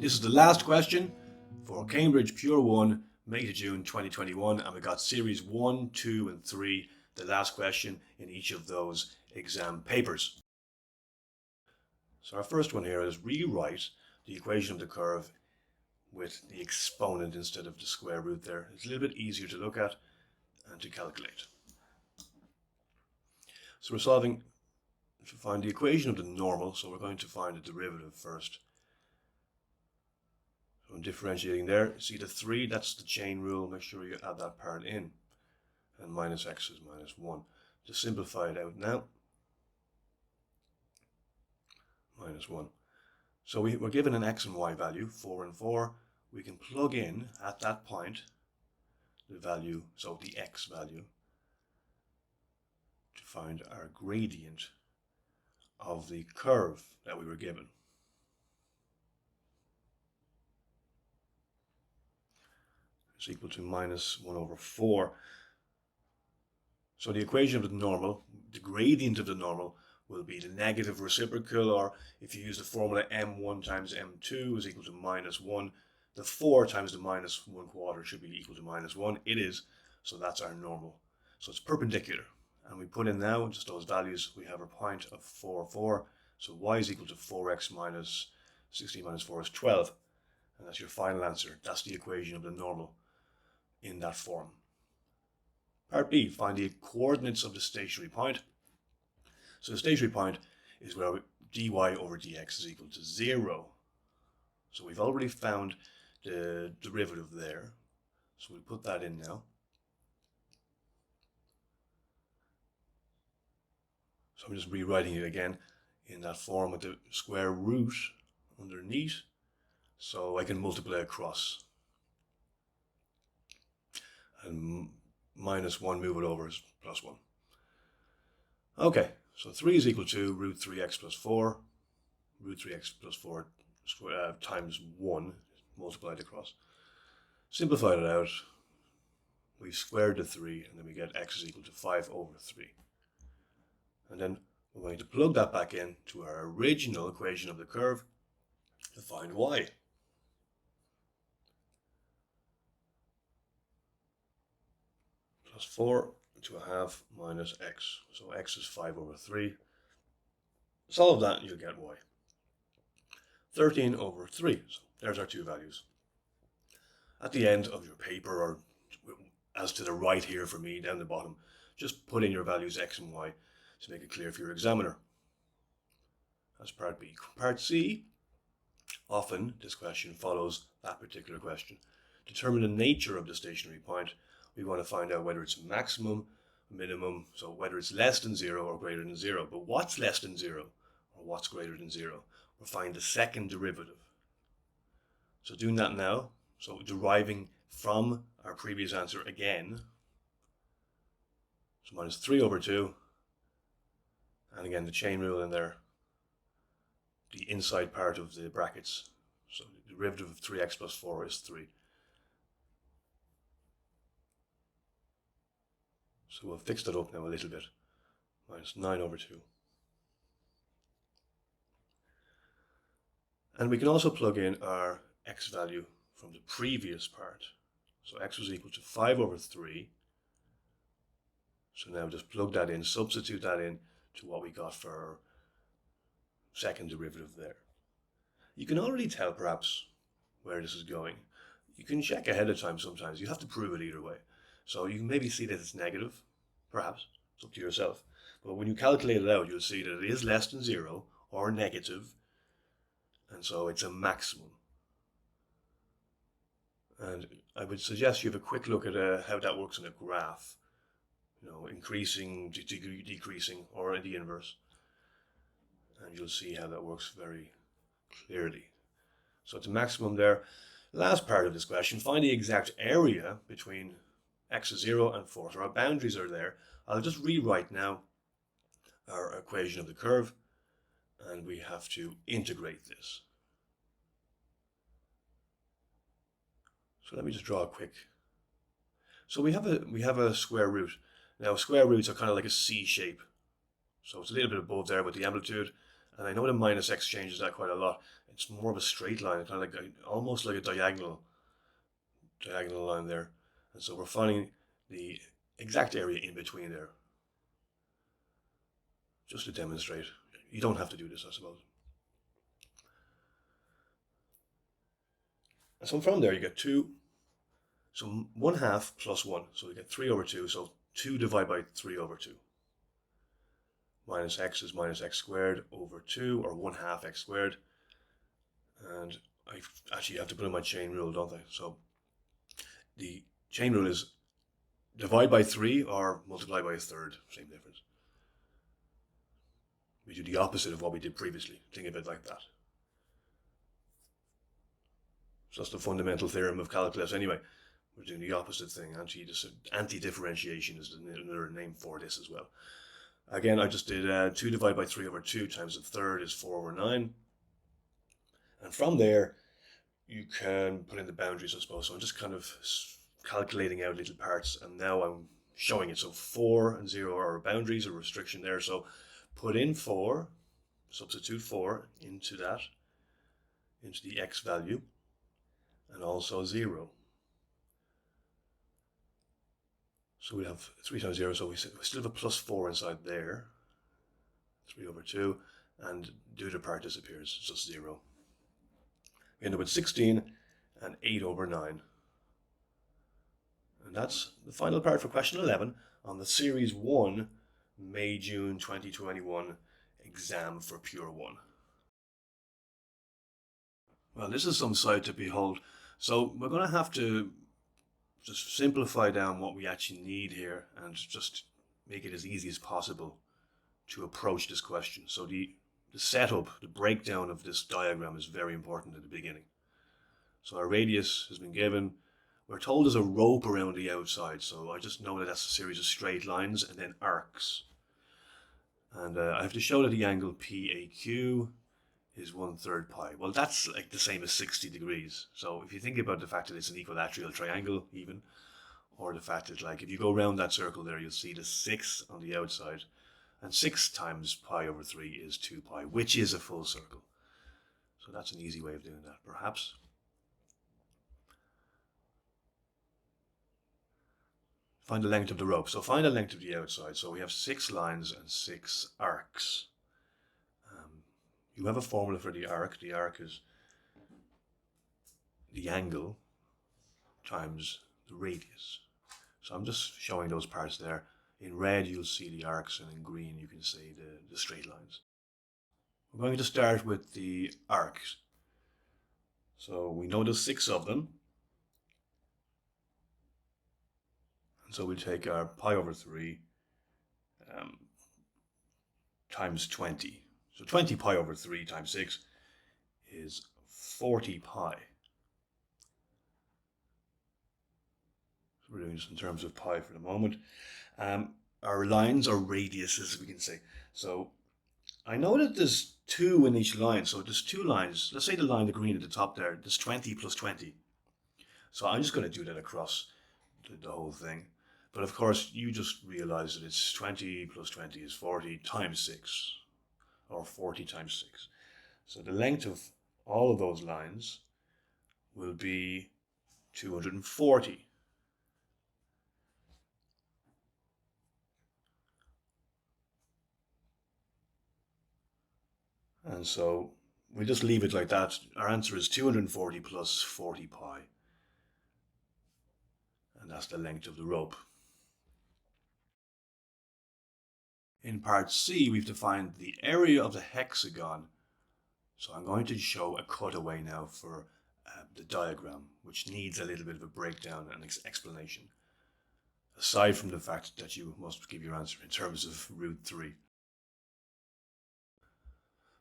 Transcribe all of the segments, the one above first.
This is the last question for Cambridge Pure 1, May to June 2021, and we got series 1, 2 and 3, the last question in each of those exam papers. So our first one here is rewrite the equation of the curve with the exponent instead of the square root there. It's a little bit easier to look at and to calculate. So we're solving to find the equation of the normal, so we're going to find the derivative first. So I'm differentiating there. See the 3, that's the chain rule. Make sure you add that part in. And minus x is minus 1. To simplify it out now, minus 1. So we're given an x and y value, 4 and 4. We can plug in at that point the value, so the x value, to find our gradient of the curve that we were given. It's equal to minus 1 over 4. So the equation of the normal, the gradient of the normal, will be the negative reciprocal, or if you use the formula m1 times m2 is equal to minus 1. The 4 times the minus 1 quarter should be equal to minus 1. It is, so that's our normal. So it's perpendicular. And we put in now just those values. We have our point of 4, 4. So y is equal to 4x minus 16 minus 4 is 12. And that's your final answer. That's the equation of the normal in that form. Part B, find the coordinates of the stationary point. So the stationary point is where dy over dx is equal to 0. So we've already found the derivative there. So we'll put that in now. So I'm just rewriting it again in that form with the square root underneath. So I can multiply across. And minus 1, move it over, is plus 1. Okay, so 3 is equal to root 3x plus 4. Root 3x plus 4 times 1 multiplied across. Simplified it out. We squared the 3, and then we get x is equal to 5 over 3. And then we're going to plug that back in to our original equation of the curve to find y. Plus 4 to a half minus x. So x is 5 over 3. Solve that and you'll get y. 13 over 3. So there's our two values. At the end of your paper, or as to the right here for me, down the bottom, just put in your values x and y to make it clear for your examiner. That's part B. Part C, often this question follows that particular question. Determine the nature of the stationary point. We want to find out whether it's maximum, minimum, so whether it's less than 0 or greater than 0. But what's less than 0 or what's greater than 0? We'll find the second derivative. So doing that now, so deriving from our previous answer again. So minus 3 over 2. And again, the chain rule in there. The inside part of the brackets. So the derivative of 3x plus 4 is 3. So we'll fix that up now a little bit. Minus 9 over 2. And we can also plug in our x value from the previous part. So x was equal to 5 over 3. So now just plug that in, substitute that in to what we got for our second derivative there. You can already tell perhaps where this is going. You can check ahead of time sometimes. You have to prove it either way. So you can maybe see that it's negative, perhaps. It's up to yourself. But when you calculate it out, you'll see that it is less than 0 or negative. And so it's a maximum. And I would suggest you have a quick look at how that works in a graph. You know, increasing, decreasing, or in the inverse. And you'll see how that works very clearly. So it's a maximum there. Last part of this question, find the exact area between x is 0 and 4. So our boundaries are there. I'll just rewrite now our equation of the curve, and we have to integrate this. So let me just draw a quick. So we have a square root. Now square roots are kind of like a C shape. So it's a little bit above there with the amplitude, And I know the minus x changes that quite a lot. It's more of a straight line, kind of like almost like a diagonal line there. And so we're finding the exact area in between there. Just to demonstrate. You don't have to do this, I suppose. And so from there you get 2. So 1/2 plus 1. So we get 3 over 2. So 2 divided by 3 over 2. Minus x is minus x squared over 2, or 1/2 x squared. And I actually have to put in my chain rule, don't I? So the chain rule is divide by 3 or multiply by a third. Same difference. We do the opposite of what we did previously. Think of it like that. So that's the fundamental theorem of calculus anyway. We're doing the opposite thing. Anti-differentiation is another name for this as well. Again, I just did 2 divided by 3 over 2 times a third is 4 over 9. And from there, you can put in the boundaries, I suppose. So I'm just kind of calculating out little parts, and now I'm showing it. So 4 and 0 are boundaries, a restriction there. So put in 4, substitute 4 into that, into the x value, and also 0. So we have 3 times 0, so we still have a plus 4 inside there. 3 over 2, and do the part disappears, it's just 0. We end up with 16 and 8 over 9. And that's the final part for question 11 on the Series 1 May-June 2021 exam for Pure 1. Well, this is some sight to behold. So we're going to have to just simplify down what we actually need here and just make it as easy as possible to approach this question. So the setup, the breakdown of this diagram is very important at the beginning. So our radius has been given. We're told there's a rope around the outside, so I just know that that's a series of straight lines and then arcs. And I have to show that the angle PAQ is 1/3 pi. Well, that's like the same as 60 degrees. So if you think about the fact that it's an equilateral triangle even, or the fact that like if you go around that circle there, you'll see the 6 on the outside, and 6 times pi over 3 is 2 pi, which is a full circle. So that's an easy way of doing that, perhaps. Find the length of the rope. So find the length of the outside. So we have 6 lines and 6 arcs. You have a formula for the arc. The arc is the angle times the radius. So I'm just showing those parts there. In red you'll see the arcs, and in green you can see the straight lines. We're going to start with the arcs. So we know there's 6 of them. And so we'll take our pi over 3 times 20. So 20 pi over 3 times 6 is 40 pi. So we're doing this in terms of pi for the moment. Our lines are radiuses, we can say. So I know that there's 2 in each line. So there's 2 lines. Let's say the line, the green at the top there, there's 20 plus 20. So I'm just going to do that across the whole thing. But of course, you just realize that it's 20 plus 20 is 40 times 6. Or 40 times 6. So the length of all of those lines will be 240. And so we just leave it like that. Our answer is 240 plus 40 pi. And that's the length of the rope. In part C, we've defined the area of the hexagon. So I'm going to show a cutaway now for the diagram, which needs a little bit of a breakdown and explanation, aside from the fact that you must give your answer in terms of root 3.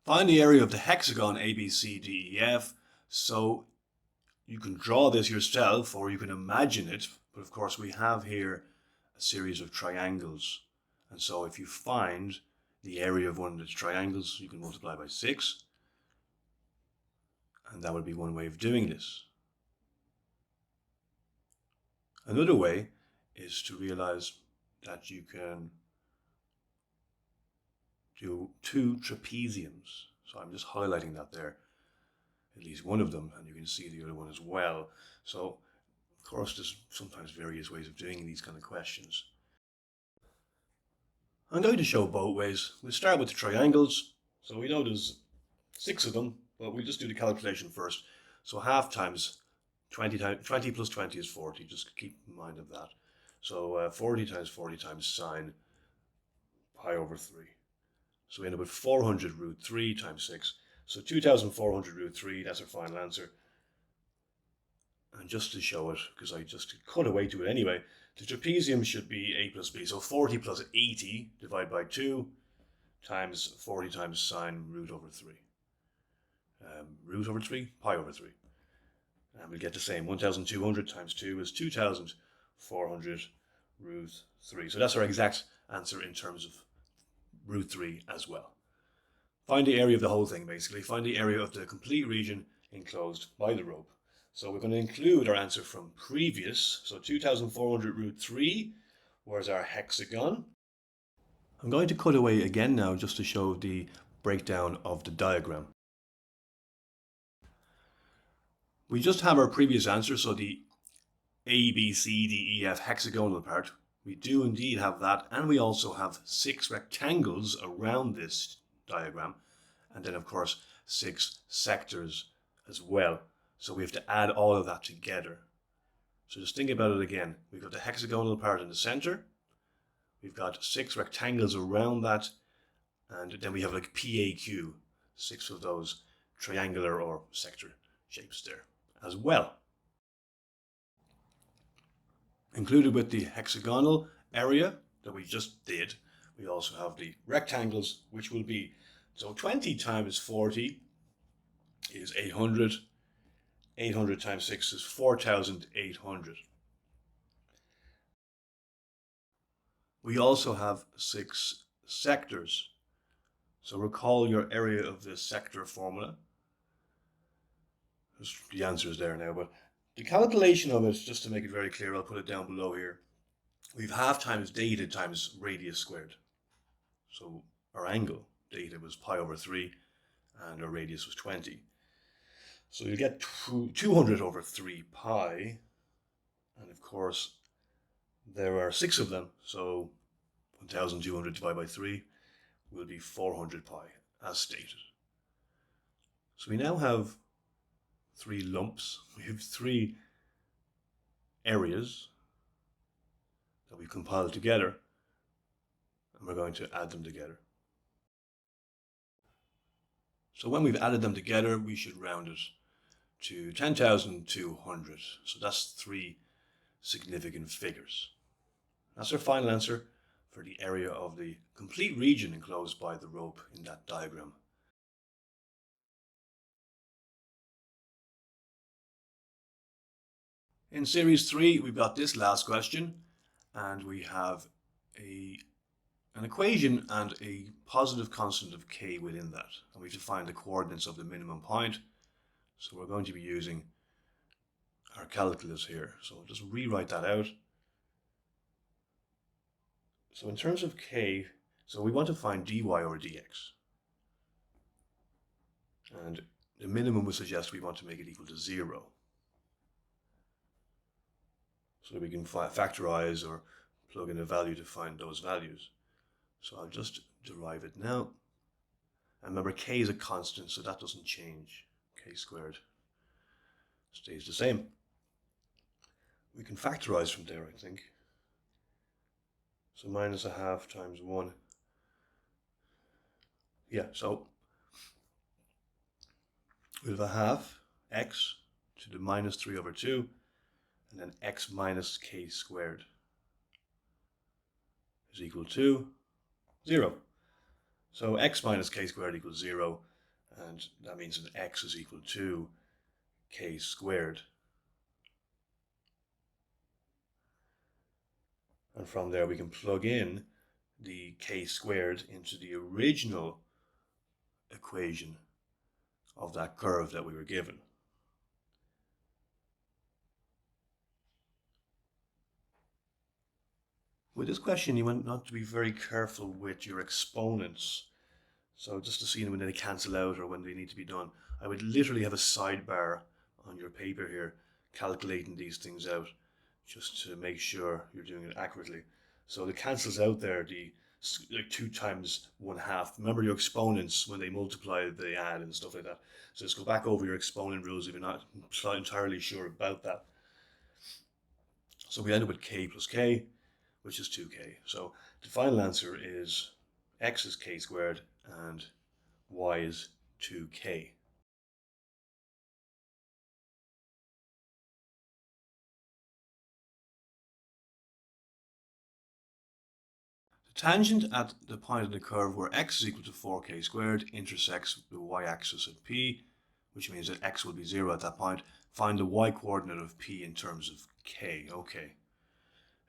Find the area of the hexagon ABCDEF. So you can draw this yourself, or you can imagine it, but of course we have here a series of triangles. And so if you find the area of one of the triangles, you can multiply by 6. And that would be one way of doing this. Another way is to realize that you can do two trapeziums. So I'm just highlighting that there, at least one of them, and you can see the other one as well. So of course there's sometimes various ways of doing these kind of questions. I'm going to show both ways. We'll start with the triangles. So we know there's 6 of them, but we'll just do the calculation first. So half times 20 plus 20 is 40. Just keep in mind of that. So 40 times sine pi over 3. So we end up with 400 root 3 times 6. So 2400 root 3, that's our final answer. And just to show it, because I just cut away to it anyway, the trapezium should be a plus b. So 40 plus 80 divided by 2 times 40 times sine root over 3. Root over 3, pi over 3. And we'll get the same. 1200 times 2 is 2400 root 3. So that's our exact answer in terms of root 3 as well. Find the area of the whole thing, basically. Find the area of the complete region enclosed by the rope. So we're going to include our answer from previous. So 2400 root 3 was our hexagon. I'm going to cut away again now just to show the breakdown of the diagram. We just have our previous answer, so the A, B, C, D, E, F hexagonal part. We do indeed have that, and we also have 6 rectangles around this diagram, and then of course 6 sectors as well. So we have to add all of that together. So just think about it again. We've got the hexagonal part in the center. We've got 6 rectangles around that, and then we have like PAQ, 6 of those triangular or sector shapes there as well. Included with the hexagonal area that we just did, we also have the rectangles, which will be, so 20 times 40 is 800. 800 times 6 is 4,800. We also have 6 sectors. So recall your area of the sector formula. The answer is there now, but the calculation of it, just to make it very clear, I'll put it down below here. We've half times data times radius squared. So our angle, data was pi over 3, and our radius was 20. So you get 200 over 3 pi, and of course there are 6 of them, so 1200 divided by 3 will be 400 pi, as stated. So we now have 3 lumps. We have 3 areas that we've compiled together, and we're going to add them together. So when we've added them together, we should round it to 10,200. So that's 3 significant figures. That's our final answer for the area of the complete region enclosed by the rope in that diagram. In series 3, we've got this last question, and we have an equation and a positive constant of k within that, and we have to find the coordinates of the minimum point. So we're going to be using our calculus here. So I'll just rewrite that out. So in terms of k, so we want to find dy over dx. And the minimum would suggest we want to make it equal to 0. So that we can factorize or plug in a value to find those values. So I'll just derive it now. And remember, k is a constant, so that doesn't change. K squared stays the same. We can factorize from there, I think. So minus a half times 1. Yeah, so we'll have a half x to the minus 3 over 2, and then x minus k squared is equal to 0. So x minus k squared equals 0, and that means that x is equal to k squared. And from there we can plug in the k squared into the original equation of that curve that we were given. With this question, you want to be very careful with your exponents. So just to see when they cancel out or when they need to be done, I would literally have a sidebar on your paper here calculating these things out just to make sure you're doing it accurately. So it cancels out there the like 2 times 1/2. Remember your exponents when they multiply, they add and stuff like that. So just go back over your exponent rules if you're not entirely sure about that. So we end up with k plus k, which is 2k. So the final answer is x is k squared and y is 2k. The tangent at the point of the curve where x is equal to 4k squared intersects the y-axis at p, which means that x will be 0 at that point. Find the y-coordinate of p in terms of k. Okay,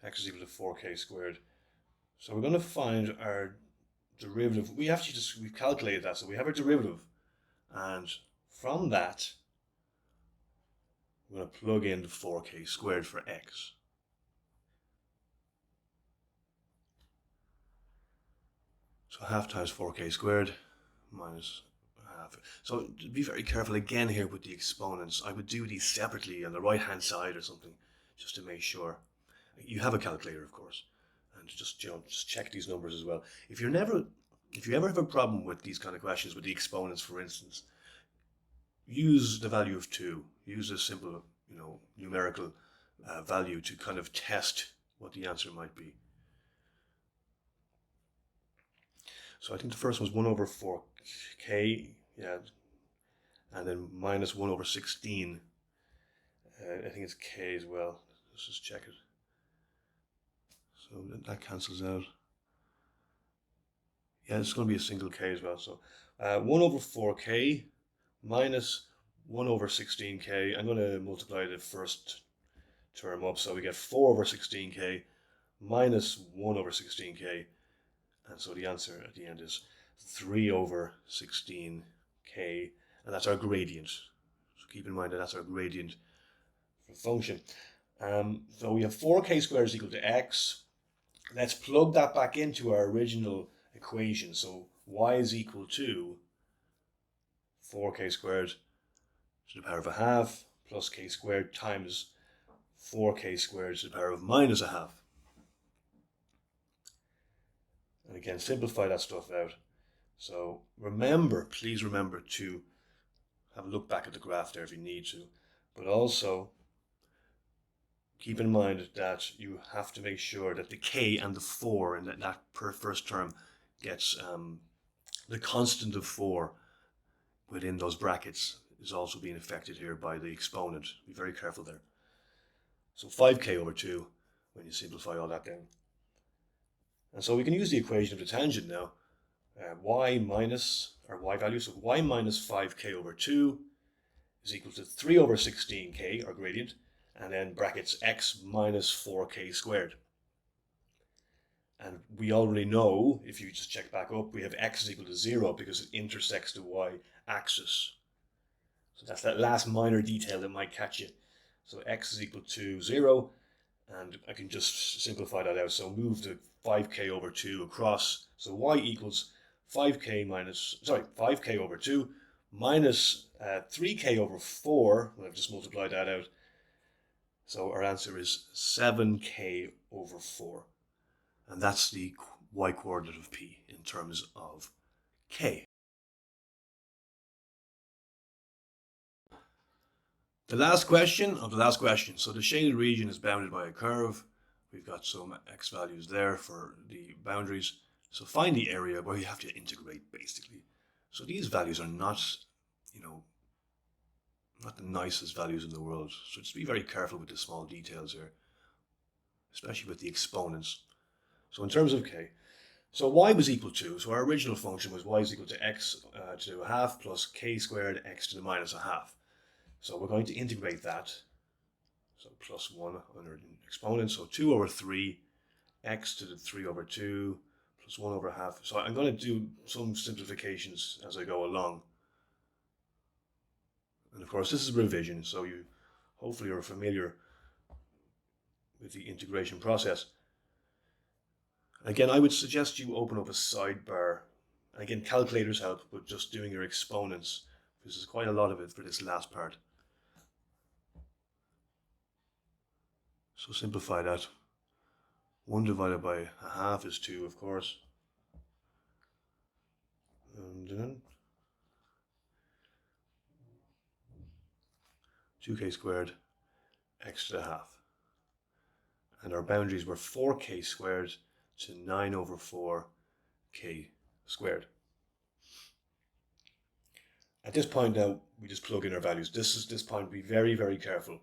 x is equal to 4k squared. So we're going to find our derivative. We've calculated that, so we have our derivative, and from that we're going to plug in the 4k squared for x. So half times 4k squared minus half. So be very careful again here with the exponents. I would do these separately on the right hand side or something, just to make sure. You have a calculator, of course, and just check these numbers as well. If you ever have a problem with these kind of questions with the exponents, for instance, use the value of 2. Use a simple, numerical value to kind of test what the answer might be. So I think the first one was 1 over 4k, yeah, and then minus 1 over 16. I think it's k as well. Let's just check it. So that cancels out. Yeah, it's going to be a single k as well. So 1 over 4k minus 1 over 16k. I'm going to multiply the first term up, so we get 4 over 16k minus 1 over 16k. And so the answer at the end is 3 over 16k, and that's our gradient. So keep in mind that that's our gradient for the function. So we have 4k squared is equal to x. Let's plug that back into our original equation. So y is equal to 4k squared to the power of a half plus k squared times 4k squared to the power of minus a half. And again, simplify that stuff out. So please remember to have a look back at the graph there if you need to, but also keep in mind that you have to make sure that the k and the 4 in that per first term gets the constant of 4 within those brackets is also being affected here by the exponent. Be very careful there. So 5k over 2 when you simplify all that down. And so we can use the equation of the tangent now. Y minus our y value, so y minus 5k over 2 is equal to 3 over 16k, our gradient, and then brackets x minus 4k squared. And we already know, if you just check back up, we have x is equal to 0 because it intersects the y-axis. So that's that last minor detail that might catch you. So x is equal to 0, and I can just simplify that out. So move the 5k over 2 across. So y equals 5k over 2 minus 3k over 4. Well, I've just multiplied that out. So our answer is 7k over 4. And that's the y-coordinate of p in terms of k. The last question of the last question. So the shaded region is bounded by a curve. We've got some x values there for the boundaries. So find the area where you have to integrate, basically. So these values are not, not the nicest values in the world. So just be very careful with the small details here, especially with the exponents. So in terms of k, so y was equal to, so our original function was y is equal to x to a half plus k squared x to the minus a half. So we're going to integrate that. So plus 1 under the exponent, so 2 over 3 x to the 3 over 2 plus 1 over half. So I'm going to do some simplifications as I go along. And of course, this is revision, so you hopefully are familiar with the integration process. Again, I would suggest you open up a sidebar And again, calculators help, but just doing your exponents, this is quite a lot of it for this last part. So simplify that. 1 divided by a half is 2, of course. And then 2k squared x to the half. And our boundaries were 4k squared to 9 over 4k squared. At this point now, we just plug in our values. This point, be very, very careful.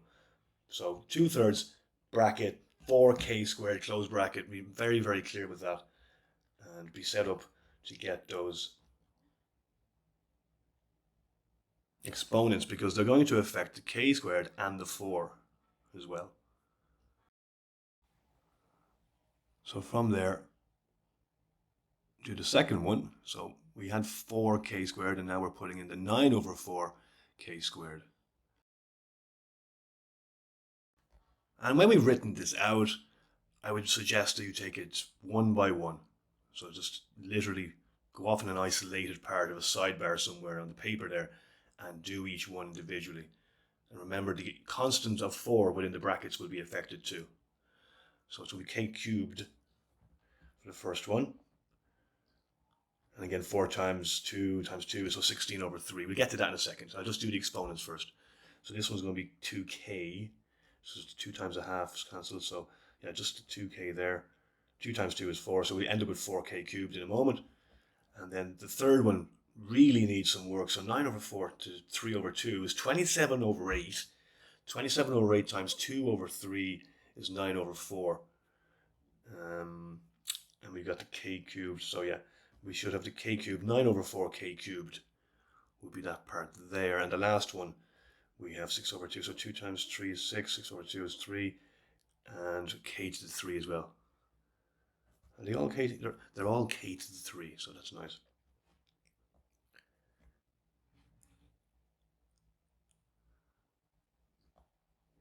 So 2/3 bracket, 4k squared, close bracket. Be very, very clear with that. And be set up to get those exponents, because they're going to affect the k squared and the 4 as well. So from there, do the second one. So we had 4k squared, and now we're putting in the 9 over 4k squared. And when we've written this out, I would suggest that you take it one by one. So just literally go off in an isolated part of a sidebar somewhere on the paper there and do each one individually. And remember, the constant of 4 within the brackets will be affected too. So it will be k cubed for the first one. And again, 4 times 2 times 2, so 16 over 3. We'll get to that in a second. So I'll just do the exponents first. So this one's going to be 2k. So 2 times a half is cancelled. So yeah, just 2k there. 2 times 2 is 4. So we end up with 4k cubed in a moment. And then the third one really needs some work. So 9 over 4 to 3 over 2 is 27 over 8. 27 over 8 times 2 over 3 is 9 over 4. And we've got the k cubed. So yeah, we should have the k cubed. 9 over 4k cubed would be that part there. And the last one, we have 6 over 2. So 2 times 3 is 6. 6 over 2 is 3. And k to the 3 as well. Are they all k? They're all k to the 3. So that's nice.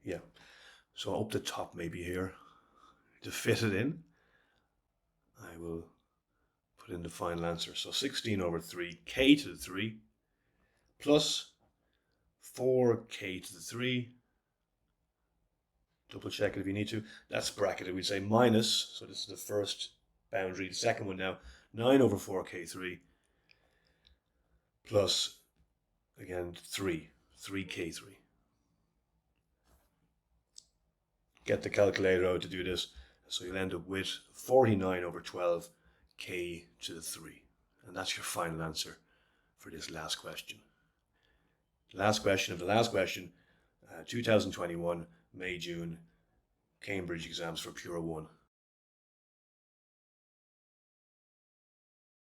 Yeah. So up the top maybe here, to fit it in, I will put in the final answer. So 16 over 3, k to the 3, plus 4k to the 3. Double check it if you need to. That's bracketed. We'd say minus, so this is the first boundary. The second one now, 9 over 4k3, plus, again, 3k3. Get the calculator out to do this. So you'll end up with 49 over 12 k to the 3. And that's your final answer for this last question. The last question of the last question, 2021, May, June, Cambridge exams for Pure 1.